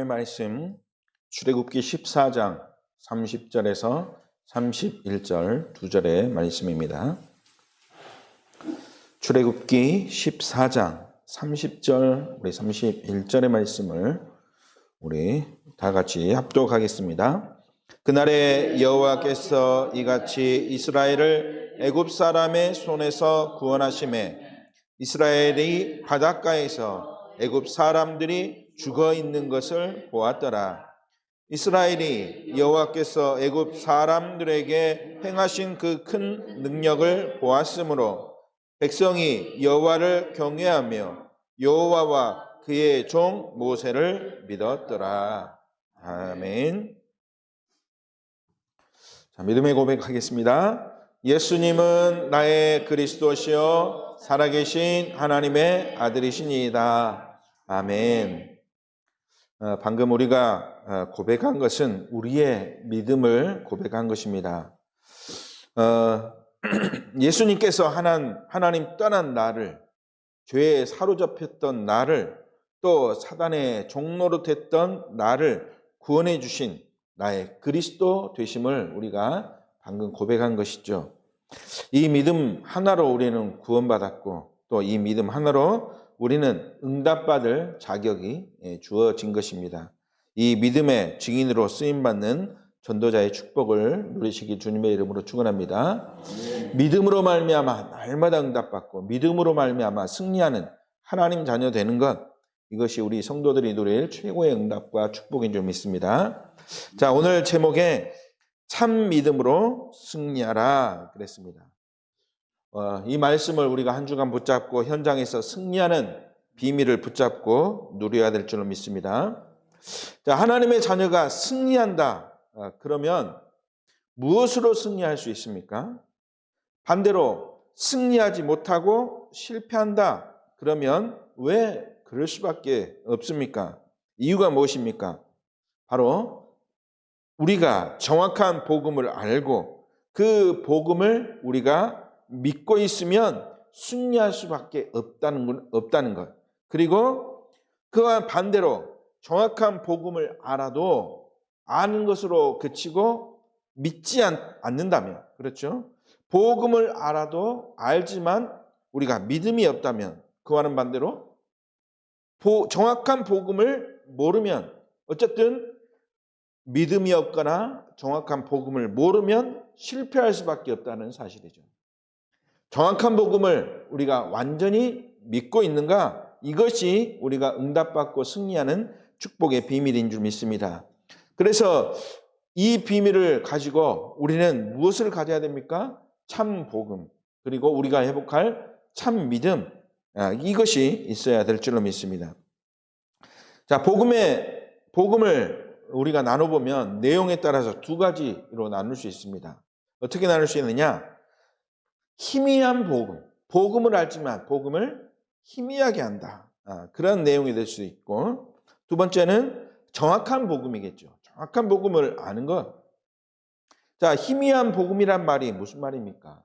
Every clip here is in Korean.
말씀 출애굽기 14장 30절에서 31절 두 절의 말씀입니다. 출애굽기 14장 30절 우리 31절의 말씀을 우리 다 같이 합독하겠습니다. 그날에 여호와께서 이같이 이스라엘을 애굽 사람의 손에서 구원하시매 이스라엘이 바닷가에서 애굽 사람들이 죽어 있는 것을 보았더라. 이스라엘이 여호와께서 애굽 사람들에게 행하신 그 큰 능력을 보았으므로 백성이 여호와를 경외하며 여호와와 그의 종 모세를 믿었더라. 아멘. 자, 믿음의 고백하겠습니다. 예수님은 나의 그리스도시요 살아계신 하나님의 아들이시니이다. 아멘. 방금 우리가 고백한 것은 우리의 믿음을 고백한 것입니다. 예수님께서 하나님 떠난 나를, 죄에 사로잡혔던 나를, 또 사단의 종로로 됐던 나를 구원해 주신 나의 그리스도 되심을 우리가 방금 고백한 것이죠. 이 믿음 하나로 우리는 구원받았고 또 이 믿음 하나로 우리는 응답받을 자격이 주어진 것입니다. 이 믿음의 증인으로 쓰임받는 전도자의 축복을 누리시기 주님의 이름으로 축원합니다. 믿음으로 말미암아 날마다 응답받고 믿음으로 말미암아 승리하는 하나님 자녀 되는 것, 이것이 우리 성도들이 누릴 최고의 응답과 축복인 줄 믿습니다. 자, 오늘 제목에 참 믿음으로 승리하라 그랬습니다. 이 말씀을 우리가 한 주간 붙잡고 현장에서 승리하는 비밀을 붙잡고 누려야 될 줄로 믿습니다. 자, 하나님의 자녀가 승리한다. 그러면 무엇으로 승리할 수 있습니까? 반대로 승리하지 못하고 실패한다. 그러면 왜 그럴 수밖에 없습니까? 이유가 무엇입니까? 바로 우리가 정확한 복음을 알고 그 복음을 우리가 믿고 있으면 승리할 수밖에 없다는 것. 그리고 그와 반대로 정확한 복음을 알아도 아는 것으로 그치고 믿지 않는다면, 그렇죠? 복음을 알아도 알지만 우리가 믿음이 없다면, 그와는 반대로 정확한 복음을 모르면, 어쨌든 믿음이 없거나 정확한 복음을 모르면 실패할 수밖에 없다는 사실이죠. 정확한 복음을 우리가 완전히 믿고 있는가? 이것이 우리가 응답받고 승리하는 축복의 비밀인 줄 믿습니다. 그래서 이 비밀을 가지고 우리는 무엇을 가져야 됩니까? 참 복음, 그리고 우리가 회복할 참 믿음, 이것이 있어야 될 줄로 믿습니다. 자, 복음을 우리가 나눠보면 내용에 따라서 두 가지로 나눌 수 있습니다. 어떻게 나눌 수 있느냐? 희미한 복음을 알지만 복음을 희미하게 한다. 그런 내용이 될 수 있고, 두 번째는 정확한 복음이겠죠. 정확한 복음을 아는 것. 자, 희미한 복음이란 말이 무슨 말입니까?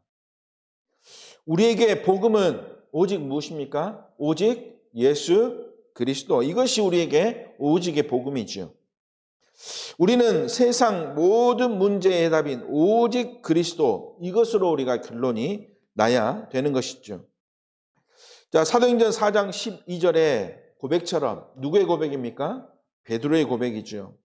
우리에게 복음은 오직 무엇입니까? 오직 예수 그리스도. 이것이 우리에게 오직의 복음이죠. 우리는 세상 모든 문제의 답인 오직 그리스도, 이것으로 우리가 결론이 나야 되는 것이죠. 자, 사도행전 4장 12절의 고백처럼 누구의 고백입니까? 베드로의 고백이죠.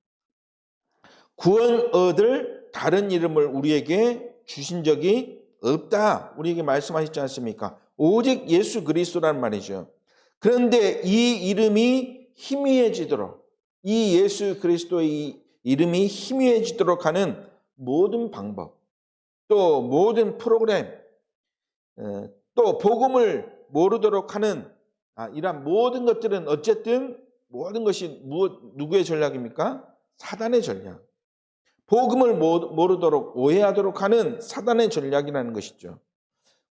구원 얻을 다른 이름을 우리에게 주신 적이 없다. 우리에게 말씀하셨지 않습니까? 오직 예수 그리스도란 말이죠. 그런데 이 이름이 희미해지도록, 이 예수 그리스도의 이름이 희미해지도록 하는 모든 방법, 또 모든 프로그램, 또 복음을 모르도록 하는 이러한 모든 것들은 어쨌든 모든 것이 누구의 전략입니까? 사단의 전략. 복음을 모르도록 오해하도록 하는 사단의 전략이라는 것이죠.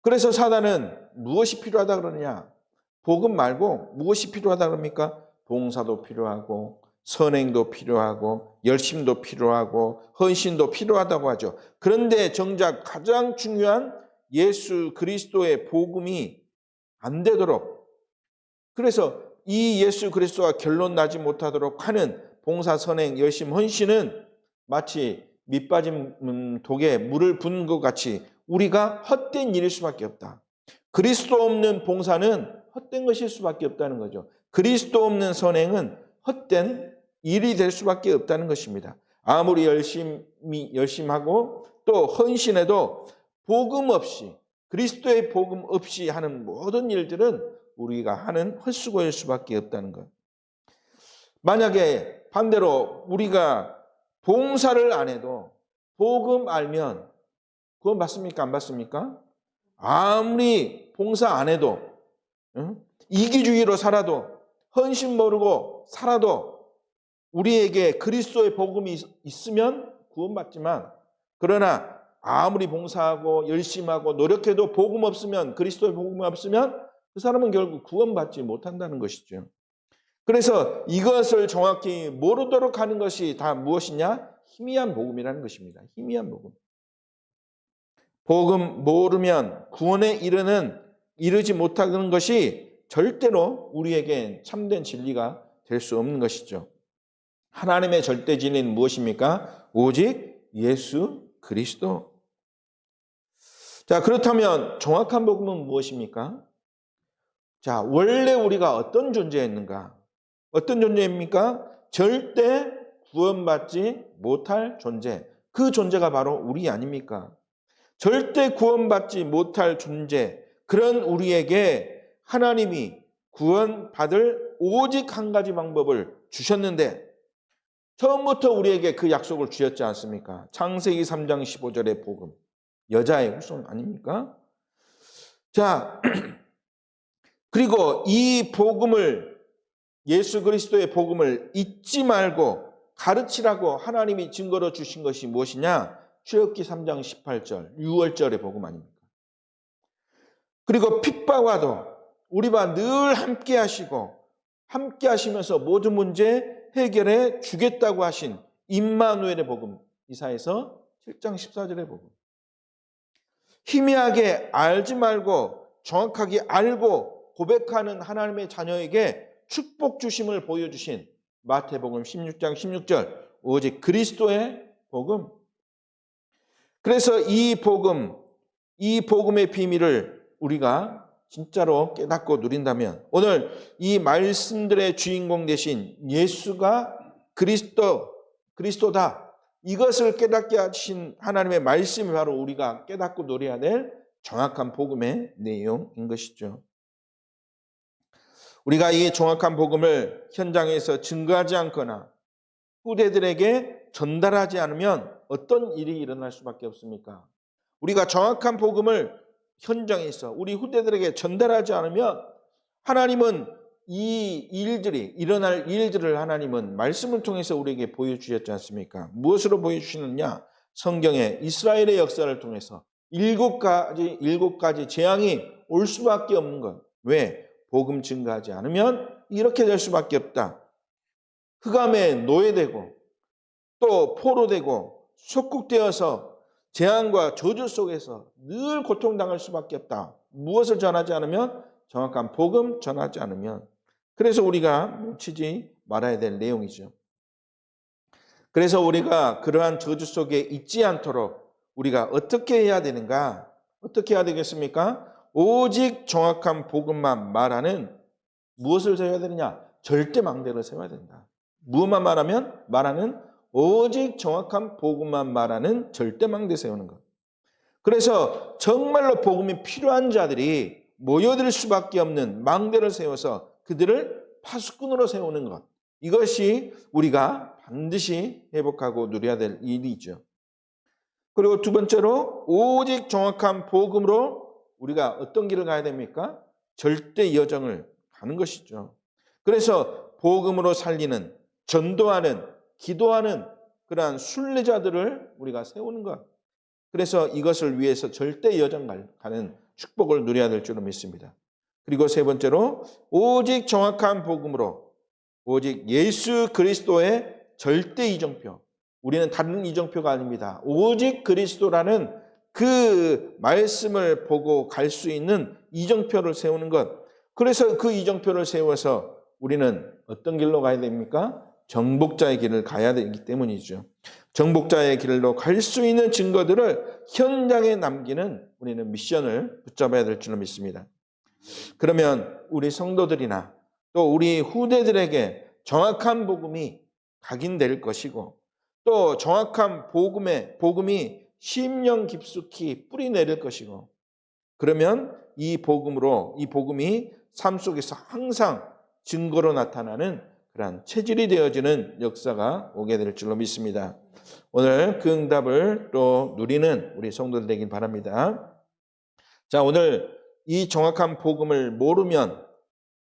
그래서 사단은 무엇이 필요하다 그러느냐? 복음 말고 무엇이 필요하다 그럽니까? 봉사도 필요하고 선행도 필요하고 열심도 필요하고 헌신도 필요하다고 하죠. 그런데 정작 가장 중요한 예수 그리스도의 복음이 안 되도록, 그래서 이 예수 그리스도가 결론 나지 못하도록 하는 봉사, 선행, 열심, 헌신은 마치 밑빠진 독에 물을 붓는 것 같이 우리가 헛된 일일 수밖에 없다. 그리스도 없는 봉사는 헛된 것일 수밖에 없다는 거죠. 그리스도 없는 선행은 헛된 일이 될 수밖에 없다는 것입니다. 아무리 열심하고 또 헌신해도 복음 없이, 그리스도의 복음 없이 하는 모든 일들은 우리가 하는 헛수고일 수밖에 없다는 것. 만약에 반대로 우리가 봉사를 안 해도 복음 알면 구원 받습니까? 안 받습니까? 아무리 봉사 안 해도, 이기주의로 살아도, 헌신 모르고 살아도 우리에게 그리스도의 복음이 있으면 구원받지만, 그러나 아무리 봉사하고 열심하고 노력해도 복음 없으면, 그리스도의 복음이 없으면 그 사람은 결국 구원받지 못한다는 것이죠. 그래서 이것을 정확히 모르도록 하는 것이 다 무엇이냐? 희미한 복음이라는 것입니다. 희미한 복음. 복음 모르면 구원에 이르지 못하는 것이 절대로 우리에게 참된 진리가 될 수 없는 것이죠. 하나님의 절대 진리는 무엇입니까? 오직 예수 그리스도. 자, 그렇다면 정확한 복음은 무엇입니까? 자, 원래 우리가 어떤 존재였는가? 어떤 존재입니까? 절대 구원받지 못할 존재. 그 존재가 바로 우리 아닙니까? 절대 구원받지 못할 존재. 그런 우리에게 하나님이 구원받을 오직 한 가지 방법을 주셨는데 처음부터 우리에게 그 약속을 주셨지 않습니까? 창세기 3장 15절의 복음. 여자의 후손 아닙니까? 자, 그리고 이 복음을, 예수 그리스도의 복음을 잊지 말고 가르치라고 하나님이 증거로 주신 것이 무엇이냐? 출애굽기 3장 18절, 6월절의 복음 아닙니까? 그리고 핍박와도 우리와 늘 함께 하시고 함께 하시면서 모든 문제 해결해 주겠다고 하신 임마누엘의 복음, 이사야서 7장 14절의 복음. 희미하게 알지 말고 정확하게 알고 고백하는 하나님의 자녀에게 축복 주심을 보여주신 마태복음 16장 16절, 오직 그리스도의 복음. 그래서 이 복음, 이 복음의 비밀을 우리가 진짜로 깨닫고 누린다면 오늘 이 말씀들의 주인공 되신 예수가 그리스도다. 이것을 깨닫게 하신 하나님의 말씀이 바로 우리가 깨닫고 누려야 될 정확한 복음의 내용인 것이죠. 우리가 이 정확한 복음을 현장에서 증거하지 않거나 후대들에게 전달하지 않으면 어떤 일이 일어날 수밖에 없습니까? 우리가 정확한 복음을 현장에서 우리 후대들에게 전달하지 않으면 하나님은 이 일들이 일어날 일들을 하나님은 말씀을 통해서 우리에게 보여주셨지 않습니까? 무엇으로 보여주시느냐? 성경에 이스라엘의 역사를 통해서 일곱 가지 재앙이 올 수밖에 없는 것. 왜? 복음 증거하지 않으면 이렇게 될 수밖에 없다. 흑암에 노예되고 또 포로되고 속국되어서 재앙과 저주 속에서 늘 고통당할 수밖에 없다. 무엇을 전하지 않으면? 정확한 복음 전하지 않으면. 그래서 우리가 놓치지 말아야 될 내용이죠. 그래서 우리가 그러한 저주 속에 있지 않도록 우리가 어떻게 해야 되는가? 어떻게 해야 되겠습니까? 오직 정확한 복음만 말하는, 무엇을 세워야 되느냐? 절대 망대를 세워야 된다. 무엇만 말하는 오직 정확한 복음만 말하는 절대망대 세우는 것. 그래서 정말로 복음이 필요한 자들이 모여들 수밖에 없는 망대를 세워서 그들을 파수꾼으로 세우는 것. 이것이 우리가 반드시 회복하고 누려야 될 일이죠. 그리고 두 번째로 오직 정확한 복음으로 우리가 어떤 길을 가야 됩니까? 절대 여정을 가는 것이죠. 그래서 복음으로 살리는, 전도하는, 기도하는 그러한 순례자들을 우리가 세우는 것. 그래서 이것을 위해서 절대 여정 가는 축복을 누려야 될 줄로 믿습니다. 그리고 세 번째로 오직 정확한 복음으로 오직 예수 그리스도의 절대 이정표. 우리는 다른 이정표가 아닙니다. 오직 그리스도라는 그 말씀을 보고 갈 수 있는 이정표를 세우는 것. 그래서 그 이정표를 세워서 우리는 어떤 길로 가야 됩니까? 정복자의 길을 가야 되기 때문이죠. 정복자의 길로 갈 수 있는 증거들을 현장에 남기는 우리는 미션을 붙잡아야 될 줄로 믿습니다. 그러면 우리 성도들이나 또 우리 후대들에게 정확한 복음이 각인될 것이고 또 정확한 복음이 심령 깊숙이 뿌리 내릴 것이고 그러면 이 복음이 삶 속에서 항상 증거로 나타나는 그러한 체질이 되어지는 역사가 오게 될 줄로 믿습니다. 오늘 그 응답을 또 누리는 우리 성도들 되길 바랍니다. 자, 오늘 이 정확한 복음을 모르면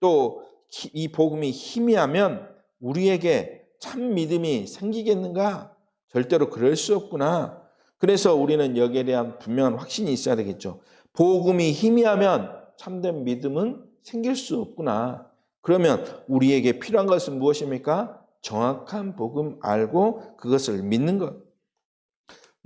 또 이 복음이 희미하면 우리에게 참 믿음이 생기겠는가? 절대로 그럴 수 없구나. 그래서 우리는 여기에 대한 분명한 확신이 있어야 되겠죠. 복음이 희미하면 참된 믿음은 생길 수 없구나. 그러면 우리에게 필요한 것은 무엇입니까? 정확한 복음 알고 그것을 믿는 것.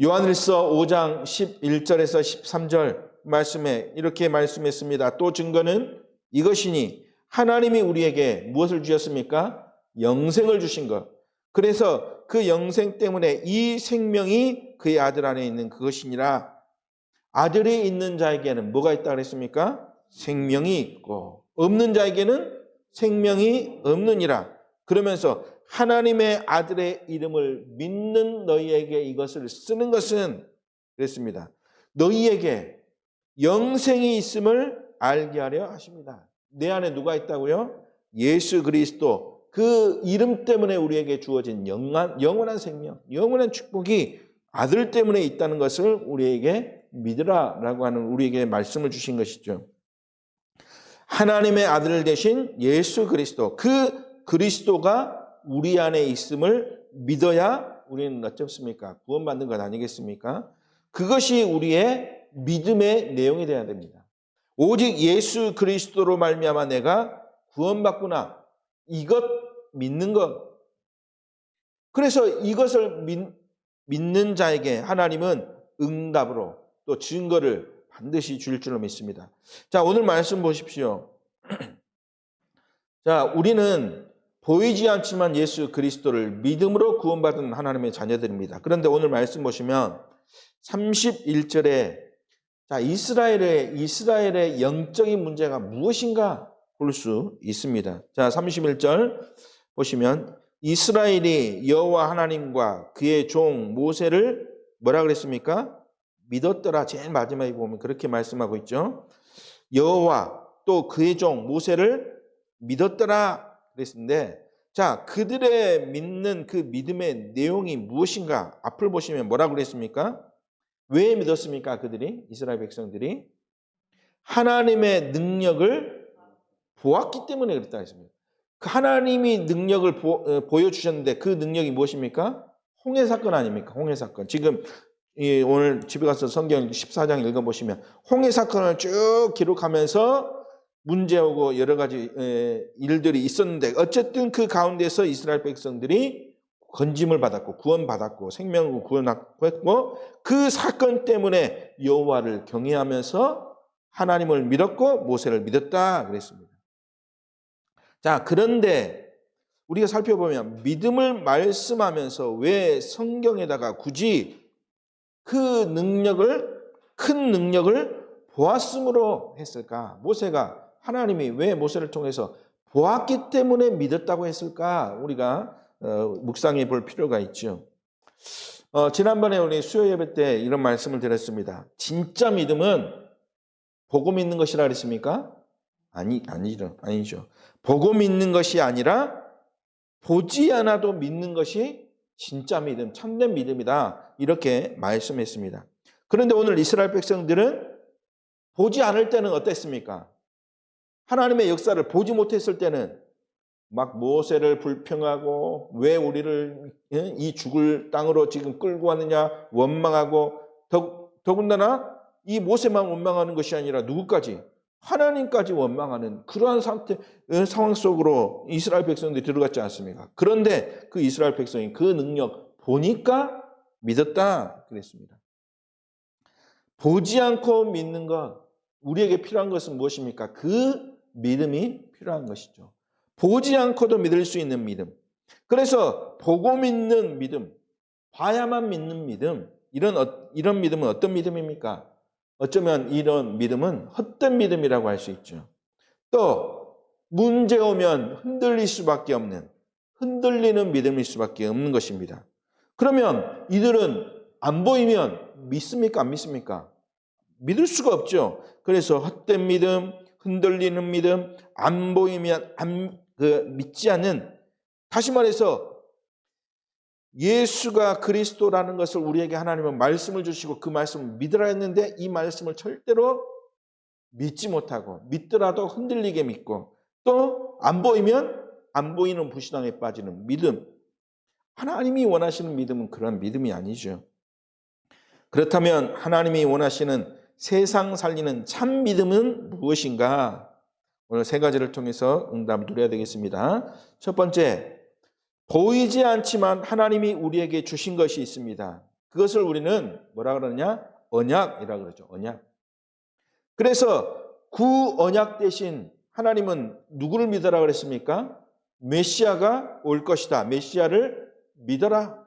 요한일서 5장 11절에서 13절 말씀에 이렇게 말씀했습니다. 또 증거는 이것이니 하나님이 우리에게 무엇을 주셨습니까? 영생을 주신 것. 그래서 그 영생 때문에 이 생명이 그의 아들 안에 있는 그것이니라. 아들이 있는 자에게는 뭐가 있다고 그랬습니까? 생명이 있고 없는 자에게는 생명이 없느니라. 그러면서 하나님의 아들의 이름을 믿는 너희에게 이것을 쓰는 것은 그랬습니다. 너희에게 영생이 있음을 알게 하려 하십니다. 내 안에 누가 있다고요? 예수 그리스도. 그 이름 때문에 우리에게 주어진 영원한 생명, 영원한 축복이 아들 때문에 있다는 것을 우리에게 믿으라라고 하는 우리에게 말씀을 주신 것이죠. 하나님의 아들 되신 예수 그리스도, 그 그리스도가 우리 안에 있음을 믿어야 우리는 어떻습니까? 구원받는 것 아니겠습니까? 그것이 우리의 믿음의 내용이 되어야 됩니다. 오직 예수 그리스도로 말미암아 내가 구원받구나. 이것 믿는 것. 그래서 이것을 믿는 자에게 하나님은 응답으로 또 증거를 반드시 줄 줄로 믿습니다. 자, 오늘 말씀 보십시오. 자, 우리는 보이지 않지만 예수 그리스도를 믿음으로 구원받은 하나님의 자녀들입니다. 그런데 오늘 말씀 보시면 31절에 자, 이스라엘의 영적인 문제가 무엇인가 볼 수 있습니다. 자, 31절 보시면 이스라엘이 여호와 하나님과 그의 종 모세를 뭐라 그랬습니까? 믿었더라. 제일 마지막에 보면 그렇게 말씀하고 있죠. 여호와 또 그의 종 모세를 믿었더라 그랬는데 자, 그들의 믿는 그 믿음의 내용이 무엇인가? 앞을 보시면 뭐라 그랬습니까? 왜 믿었습니까? 그들이 이스라엘 백성들이 하나님의 능력을 보았기 때문에 그랬다 했습니다. 그 하나님이 능력을 보여주셨는데 그 능력이 무엇입니까? 홍해 사건 아닙니까? 홍해 사건. 지금 오늘 집에 가서 성경 14장 읽어보시면 홍해 사건을 쭉 기록하면서 문제오고 여러 가지 일들이 있었는데 어쨌든 그 가운데서 이스라엘 백성들이 건짐을 받았고 구원받았고 생명을 구원받고 했고 그 사건 때문에 여호와를 경외하면서 하나님을 믿었고 모세를 믿었다 그랬습니다. 자, 그런데 우리가 살펴보면 믿음을 말씀하면서 왜 성경에다가 굳이 그 능력을 큰 능력을 보았음으로 했을까? 모세가 하나님이 왜 모세를 통해서 보았기 때문에 믿었다고 했을까? 우리가 묵상해 볼 필요가 있죠. 지난번에 우리 수요 예배 때 이런 말씀을 드렸습니다. 진짜 믿음은 보고 믿는 것이라 그랬습니까? 아니죠. 보고 믿는 것이 아니라 보지 않아도 믿는 것이 진짜 믿음, 참된 믿음이다. 이렇게 말씀했습니다. 그런데 오늘 이스라엘 백성들은 보지 않을 때는 어땠습니까? 하나님의 역사를 보지 못했을 때는 막 모세를 불평하고 왜 우리를 이 죽을 땅으로 지금 끌고 왔느냐 원망하고 더군다나 이 모세만 원망하는 것이 아니라 누구까지? 하나님까지 원망하는 그러한 상황 속으로 이스라엘 백성들이 들어갔지 않습니까? 그런데 그 이스라엘 백성이 그 능력 보니까 믿었다 그랬습니다. 보지 않고 믿는 것, 우리에게 필요한 것은 무엇입니까? 그 믿음이 필요한 것이죠. 보지 않고도 믿을 수 있는 믿음. 그래서 보고 믿는 믿음, 봐야만 믿는 믿음, 이런 믿음은 어떤 믿음입니까? 어쩌면 이런 믿음은 헛된 믿음이라고 할 수 있죠. 또 문제 오면 흔들릴 수밖에 없는, 흔들리는 믿음일 수밖에 없는 것입니다. 그러면 이들은 안 보이면 믿습니까? 안 믿습니까? 믿을 수가 없죠. 그래서 헛된 믿음, 흔들리는 믿음, 안 보이면 믿지 않는, 다시 말해서 예수가 그리스도라는 것을 우리에게 하나님은 말씀을 주시고 그 말씀을 믿으라 했는데 이 말씀을 절대로 믿지 못하고 믿더라도 흔들리게 믿고 또 안 보이면 안 보이는 불신앙에 빠지는 믿음. 하나님이 원하시는 믿음은 그런 믿음이 아니죠. 그렇다면 하나님이 원하시는 세상 살리는 참 믿음은 무엇인가? 오늘 세 가지를 통해서 응답을 누려야 되겠습니다. 첫 번째, 보이지 않지만 하나님이 우리에게 주신 것이 있습니다. 그것을 우리는 뭐라 그러느냐? 언약이라 그러죠. 언약. 그래서 그 언약 대신 하나님은 누구를 믿으라 그랬습니까? 메시아가 올 것이다. 메시아를 믿어라.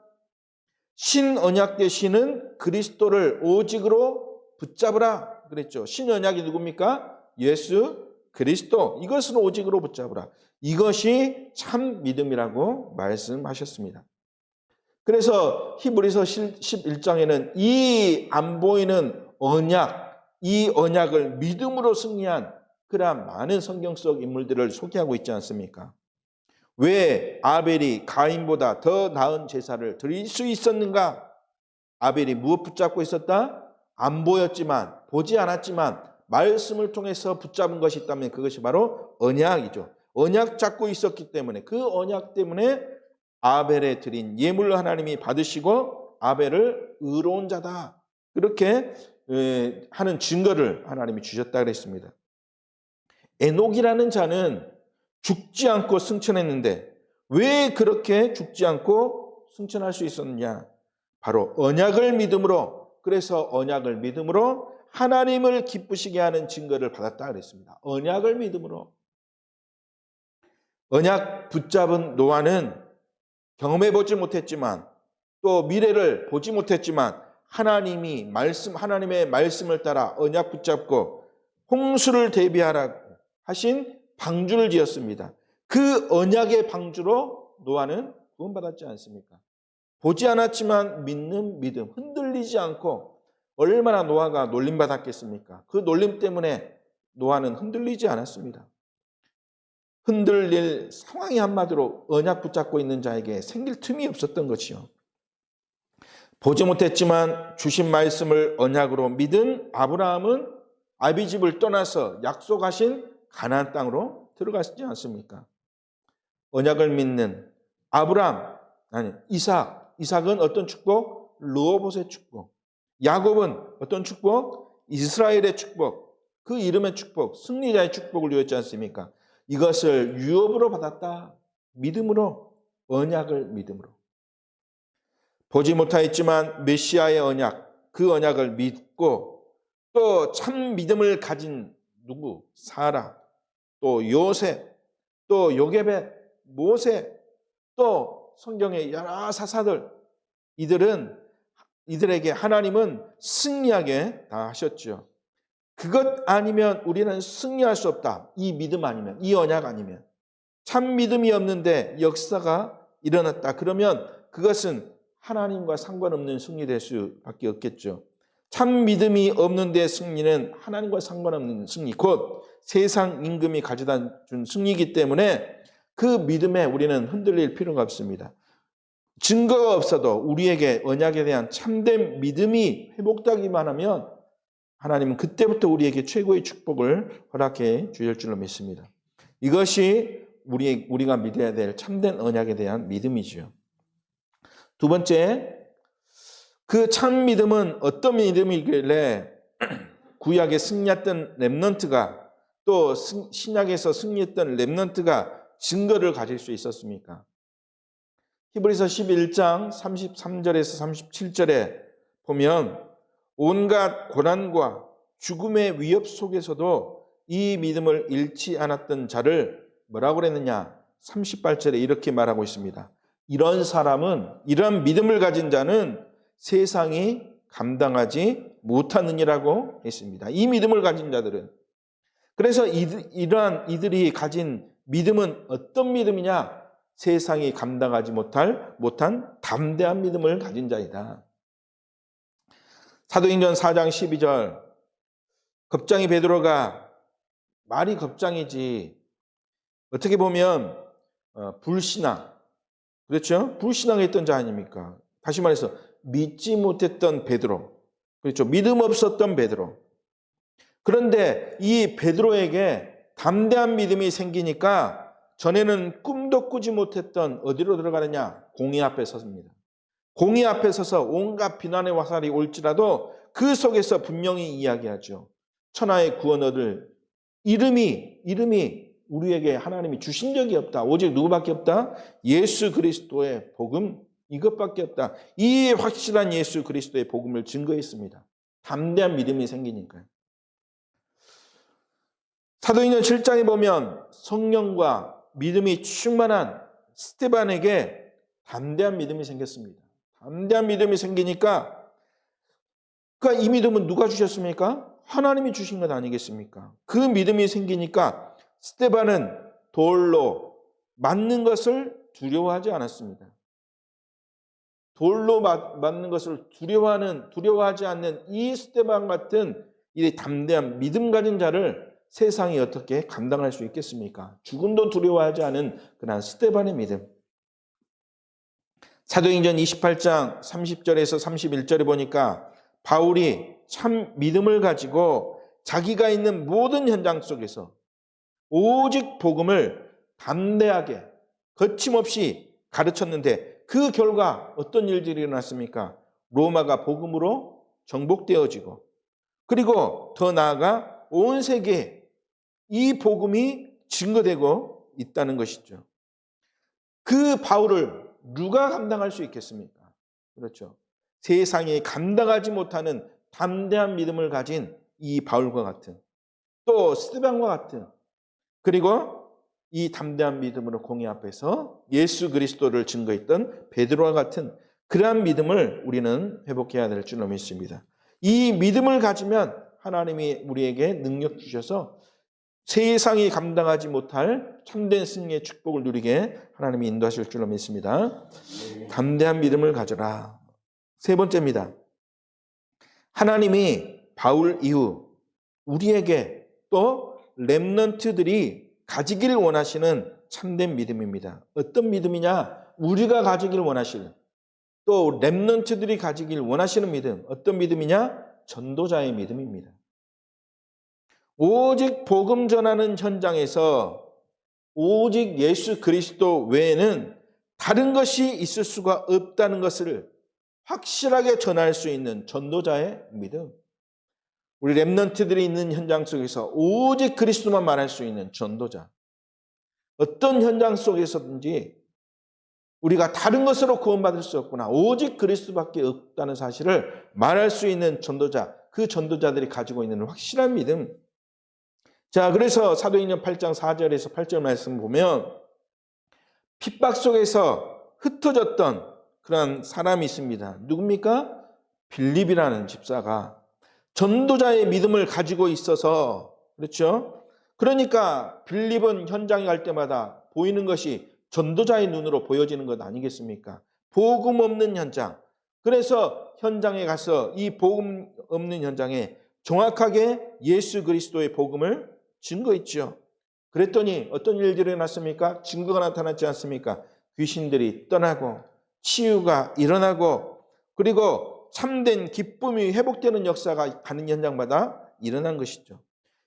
신언약 대신은 그리스도를 오직으로 붙잡으라 그랬죠. 신언약이 누굽니까? 예수 그리스도. 이것을 오직으로 붙잡으라. 이것이 참 믿음이라고 말씀하셨습니다. 그래서 히브리서 11장에는 이 안 보이는 언약, 이 언약을 믿음으로 승리한 그러한 많은 성경 속 인물들을 소개하고 있지 않습니까? 왜 아벨이 가인보다 더 나은 제사를 드릴 수 있었는가? 아벨이 무엇 붙잡고 있었다? 안 보였지만, 보지 않았지만 말씀을 통해서 붙잡은 것이 있다면 그것이 바로 언약이죠. 언약 잡고 있었기 때문에, 그 언약 때문에 아벨에 드린 예물로 하나님이 받으시고 아벨을 의로운 자다, 그렇게 하는 증거를 하나님이 주셨다 그랬습니다. 에녹이라는 자는 죽지 않고 승천했는데 왜 그렇게 죽지 않고 승천할 수 있었느냐? 바로 언약을 믿음으로, 그래서 언약을 믿음으로 하나님을 기쁘시게 하는 증거를 받았다 그랬습니다. 언약을 믿음으로. 언약 붙잡은 노아는 경험해보지 못했지만 또 미래를 보지 못했지만 하나님의 말씀을 따라 언약 붙잡고 홍수를 대비하라고 하신 방주를 지었습니다. 그 언약의 방주로 노아는 구원받았지 않습니까? 보지 않았지만 믿는 믿음, 흔들리지 않고 얼마나 노아가 놀림받았겠습니까? 그 놀림 때문에 노아는 흔들리지 않았습니다. 흔들릴 상황이 한마디로 언약 붙잡고 있는 자에게 생길 틈이 없었던 것이요. 보지 못했지만 주신 말씀을 언약으로 믿은 아브라함은 아비집을 떠나서 약속하신 가나안 땅으로 들어갔지 않습니까? 언약을 믿는 아브라함, 이삭은 어떤 축복? 르호봇의 축복. 야곱은 어떤 축복? 이스라엘의 축복. 그 이름의 축복, 승리자의 축복을 누렸지 않습니까? 이것을 유업으로 받았다. 믿음으로, 언약을 믿음으로. 보지 못하였지만 메시아의 언약, 그 언약을 믿고 또 참 믿음을 가진 누구? 사라, 또 요셉, 또 요게벳, 모세, 또 성경의 여러 사사들, 이들에게 하나님은 승리하게 다 하셨죠. 그것 아니면 우리는 승리할 수 없다. 이 믿음 아니면, 이 언약 아니면. 참 믿음이 없는데 역사가 일어났다. 그러면 그것은 하나님과 상관없는 승리될 수밖에 없겠죠. 참 믿음이 없는데 승리는 하나님과 상관없는 승리, 곧 세상 임금이 가져다 준 승리이기 때문에 그 믿음에 우리는 흔들릴 필요가 없습니다. 증거가 없어도 우리에게 언약에 대한 참된 믿음이 회복되기만 하면 하나님은 그때부터 우리에게 최고의 축복을 허락해 주실 줄로 믿습니다. 이것이 우리가 믿어야 될 참된 언약에 대한 믿음이지요. 두 번째, 그 참 믿음은 어떤 믿음이길래 구약에 승리했던 렘넌트가 또 신약에서 승리했던 렘넌트가 증거를 가질 수 있었습니까? 히브리서 11장 33절에서 37절에 보면 온갖 고난과 죽음의 위협 속에서도 이 믿음을 잃지 않았던 자를 뭐라고 그랬느냐? 38절에 이렇게 말하고 있습니다. 이런 믿음을 가진 자는 세상이 감당하지 못하느니라고 했습니다. 이 믿음을 가진 자들은. 그래서 이들이 가진 믿음은 어떤 믿음이냐? 세상이 감당하지 못한 담대한 믿음을 가진 자이다. 사도행전 4장 12절, 겁장이 베드로가, 말이 겁장이지, 어떻게 보면 불신앙, 그렇죠? 불신앙했던 자 아닙니까? 다시 말해서 믿지 못했던 베드로, 그렇죠? 믿음 없었던 베드로. 그런데 이 베드로에게 담대한 믿음이 생기니까 전에는 꿈도 꾸지 못했던, 어디로 들어가느냐? 공의 앞에 섰습니다. 공의 앞에 서서 온갖 비난의 화살이 올지라도 그 속에서 분명히 이야기하죠. 천하의 구원 얻을 이름이 우리에게 하나님이 주신 적이 없다. 오직 누구밖에 없다? 예수 그리스도의 복음, 이것밖에 없다. 이 확실한 예수 그리스도의 복음을 증거했습니다. 담대한 믿음이 생기니까요. 사도행전 7장에 보면 성령과 믿음이 충만한 스데반에게 담대한 믿음이 생겼습니다. 담대한 믿음이 생기니까, 그러니까 이 믿음은 누가 주셨습니까? 하나님이 주신 것 아니겠습니까? 그 믿음이 생기니까 스데반은 돌로 맞는 것을 두려워하지 않았습니다. 돌로 맞는 것을 두려워하지 않는 이 스데반 같은 이 담대한 믿음 가진 자를 세상이 어떻게 감당할 수 있겠습니까? 죽음도 두려워하지 않은 그런 스데반의 믿음. 사도행전 28장 30절에서 31절에 보니까 바울이 참 믿음을 가지고 자기가 있는 모든 현장 속에서 오직 복음을 담대하게 거침없이 가르쳤는데 그 결과 어떤 일들이 일어났습니까? 로마가 복음으로 정복되어지고, 그리고 더 나아가 온 세계에 이 복음이 증거되고 있다는 것이죠. 그 바울을 누가 감당할 수 있겠습니까? 그렇죠. 세상이 감당하지 못하는 담대한 믿음을 가진 이 바울과 같은, 또 스데반과 같은, 그리고 이 담대한 믿음으로 공의 앞에서 예수 그리스도를 증거했던 베드로와 같은 그러한 믿음을 우리는 회복해야 될 줄로 믿습니다. 이 믿음을 가지면 하나님이 우리에게 능력 주셔서 세상이 감당하지 못할 참된 승리의 축복을 누리게 하나님이 인도하실 줄로 믿습니다. 담대한 믿음을 가져라. 세 번째입니다. 하나님이 바울 이후 우리에게 또 렘넌트들이 가지기를 원하시는 참된 믿음입니다. 어떤 믿음이냐? 우리가 가지기를 원하시는, 또 렘넌트들이 가지기를 원하시는 믿음. 어떤 믿음이냐? 전도자의 믿음입니다. 오직 복음 전하는 현장에서 오직 예수 그리스도 외에는 다른 것이 있을 수가 없다는 것을 확실하게 전할 수 있는 전도자의 믿음. 우리 렘넌트들이 있는 현장 속에서 오직 그리스도만 말할 수 있는 전도자. 어떤 현장 속에서든지 우리가 다른 것으로 구원받을 수 없구나, 오직 그리스도밖에 없다는 사실을 말할 수 있는 전도자, 그 전도자들이 가지고 있는 확실한 믿음. 자, 그래서 사도행전 8장 4절에서 8절 말씀 보면 핍박 속에서 흩어졌던 그런 사람이 있습니다. 누굽니까? 빌립이라는 집사가 전도자의 믿음을 가지고 있어서, 그렇죠? 그러니까 빌립은 현장에 갈 때마다 보이는 것이 전도자의 눈으로 보여지는 것 아니겠습니까? 복음 없는 현장. 그래서 현장에 가서 이 복음 없는 현장에 정확하게 예수 그리스도의 복음을 증거했죠. 그랬더니 어떤 일들이 일어났습니까? 증거가 나타났지 않습니까? 귀신들이 떠나고 치유가 일어나고, 그리고 참된 기쁨이 회복되는 역사가 가는 현장마다 일어난 것이죠.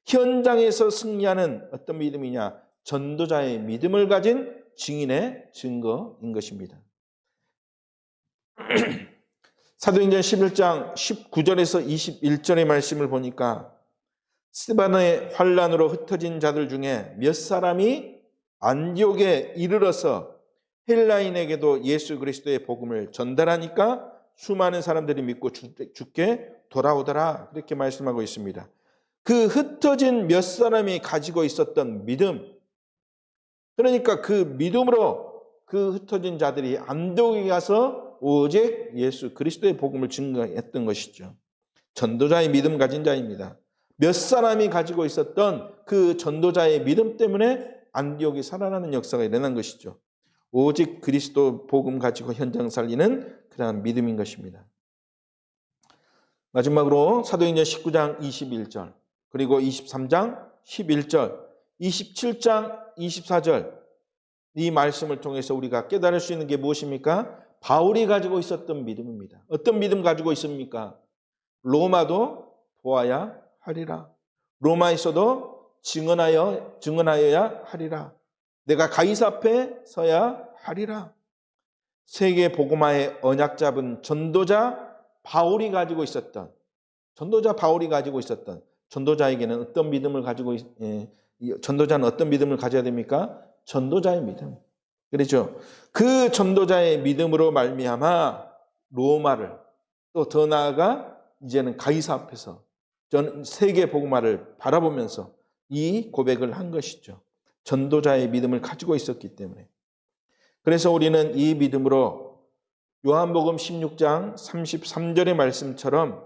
현장에서 승리하는 어떤 믿음이냐? 전도자의 믿음을 가진 증인의 증거인 것입니다. 사도행전 11장 19절에서 21절의 말씀을 보니까 스데반의 환난으로 흩어진 자들 중에 몇 사람이 안디옥에 이르러서 헬라인에게도 예수 그리스도의 복음을 전달하니까 수많은 사람들이 믿고 주께 돌아오더라, 그렇게 말씀하고 있습니다. 그 흩어진 몇 사람이 가지고 있었던 믿음, 그러니까 그 믿음으로 그 흩어진 자들이 안디옥에 가서 오직 예수 그리스도의 복음을 증거했던 것이죠. 전도자의 믿음 가진 자입니다. 몇 사람이 가지고 있었던 그 전도자의 믿음 때문에 안디옥이 살아나는 역사가 일어난 것이죠. 오직 그리스도 복음 가지고 현장 살리는 그러한 믿음인 것입니다. 마지막으로 사도행전 19장 21절 그리고 23장 11절 27장 24절 이 말씀을 통해서 우리가 깨달을 수 있는 게 무엇입니까? 바울이 가지고 있었던 믿음입니다. 어떤 믿음 가지고 있습니까? 로마도 보아야 하리라. 로마에서도 증언하여야 하리라. 내가 가이사 앞에 서야 하리라. 세계 복음화의 언약 잡은 전도자 바울이 가지고 있었던 전도자에게는 어떤 믿음을 가지고 전도자는 어떤 믿음을 가져야 됩니까? 전도자의 믿음. 그렇죠? 그 전도자의 믿음으로 말미암아 로마를 또 더 나아가 이제는 가이사 앞에서 전 세계 복음화를 바라보면서 이 고백을 한 것이죠. 전도자의 믿음을 가지고 있었기 때문에. 그래서 우리는 이 믿음으로 요한복음 16장 33절의 말씀처럼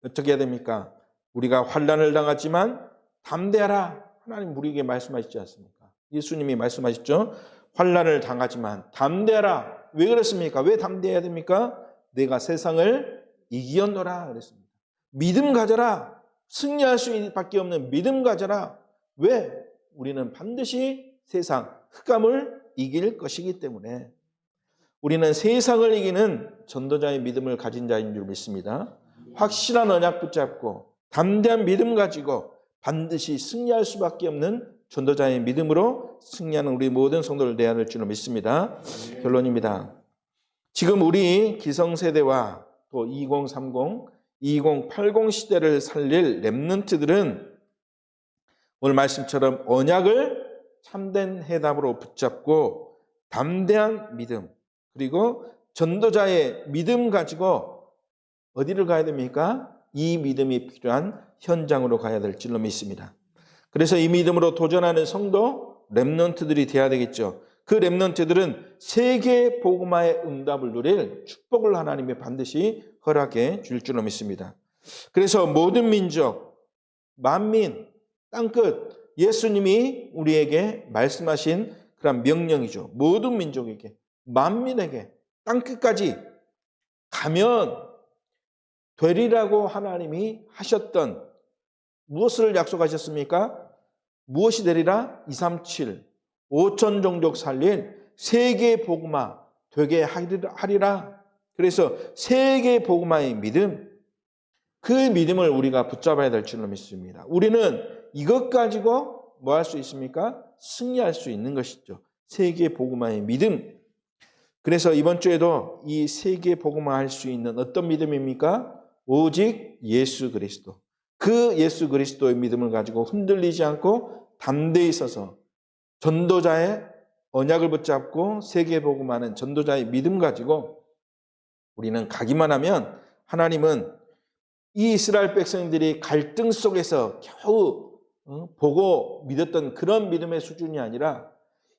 어떻게 해야 됩니까? 우리가 환난을 당하지만 담대하라. 하나님 우리에게 말씀하시지 않습니까? 예수님이 말씀하셨죠. 환난을 당하지만 담대하라. 왜 그렇습니까? 왜 담대해야 됩니까? 내가 세상을 이기었노라 그랬습니다. 믿음 가져라. 승리할 수밖에 없는 믿음 가져라. 왜? 우리는 반드시 세상 흑암을 이길 것이기 때문에 우리는 세상을 이기는 전도자의 믿음을 가진 자인 줄 믿습니다. 확실한 언약 붙잡고 담대한 믿음 가지고 반드시 승리할 수밖에 없는 전도자의 믿음으로 승리하는 우리 모든 성도를 대해야 할 줄로 믿습니다. 결론입니다. 지금 우리 기성세대와 또 2030, 2080 시대를 살릴 렘넌트들은 오늘 말씀처럼 언약을 참된 해답으로 붙잡고 담대한 믿음 그리고 전도자의 믿음 가지고 어디를 가야 됩니까? 이 믿음이 필요한 현장으로 가야 될 줄로 믿습니다. 그래서 이 믿음으로 도전하는 성도 렘넌트들이 돼야 되겠죠. 그 렘넌트들은 세계 복음화의 응답을 누릴 축복을 하나님이 반드시 허락해 줄 줄로 믿습니다. 그래서 모든 민족, 만민, 땅끝 예수님이 우리에게 말씀하신 그런 명령이죠. 모든 민족에게, 만민에게, 땅끝까지 가면 되리라고 하나님이 하셨던 무엇을 약속하셨습니까? 무엇이 되리라? 237, 5천 종족 살릴 세계 복음화 되게 하리라. 그래서 세계 복음화의 믿음, 그 믿음을 우리가 붙잡아야 될 줄로 믿습니다. 우리는 이것 가지고 뭐 할 수 있습니까? 승리할 수 있는 것이죠. 세계 복음화의 믿음. 그래서 이번 주에도 이 세계 복음화 할 수 있는 어떤 믿음입니까? 오직 예수 그리스도. 그 예수 그리스도의 믿음을 가지고 흔들리지 않고 담대히 서서 전도자의 언약을 붙잡고 세계 복음하는 전도자의 믿음 가지고 우리는 가기만 하면 하나님은 이 이스라엘 백성들이 갈등 속에서 겨우 보고 믿었던 그런 믿음의 수준이 아니라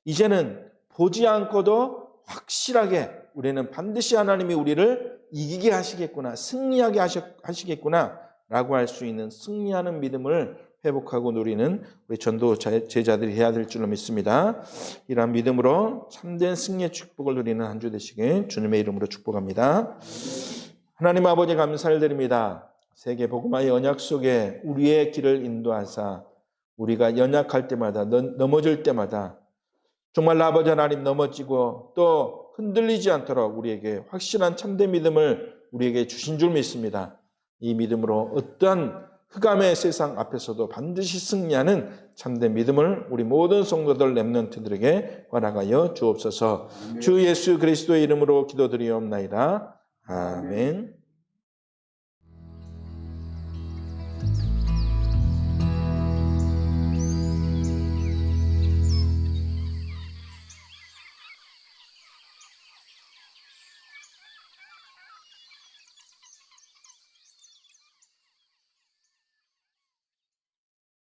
이제는 보지 않고도 확실하게 우리는 반드시 하나님이 우리를 이기게 하시겠구나, 승리하게 하시겠구나 라고 할 수 있는 승리하는 믿음을 회복하고 누리는 우리 전도 제자들이 해야 될 줄로 믿습니다. 이러한 믿음으로 참된 승리의 축복을 누리는 한 주 되시길 주님의 이름으로 축복합니다. 하나님 아버지 감사를 드립니다. 세계 복음화의 언약 속에 우리의 길을 인도하사 우리가 연약할 때마다 넘어질 때마다 정말 아버지 하나님 넘어지고 또 흔들리지 않도록 우리에게 확실한 참된 믿음을 우리에게 주신 줄 믿습니다. 이 믿음으로 어떠한 흑암의 세상 앞에서도 반드시 승리하는 참된 믿음을 우리 모든 성도들 렘넌트들에게 허락하여 주옵소서. 주 예수 그리스도의 이름으로 기도드리옵나이다. 아멘.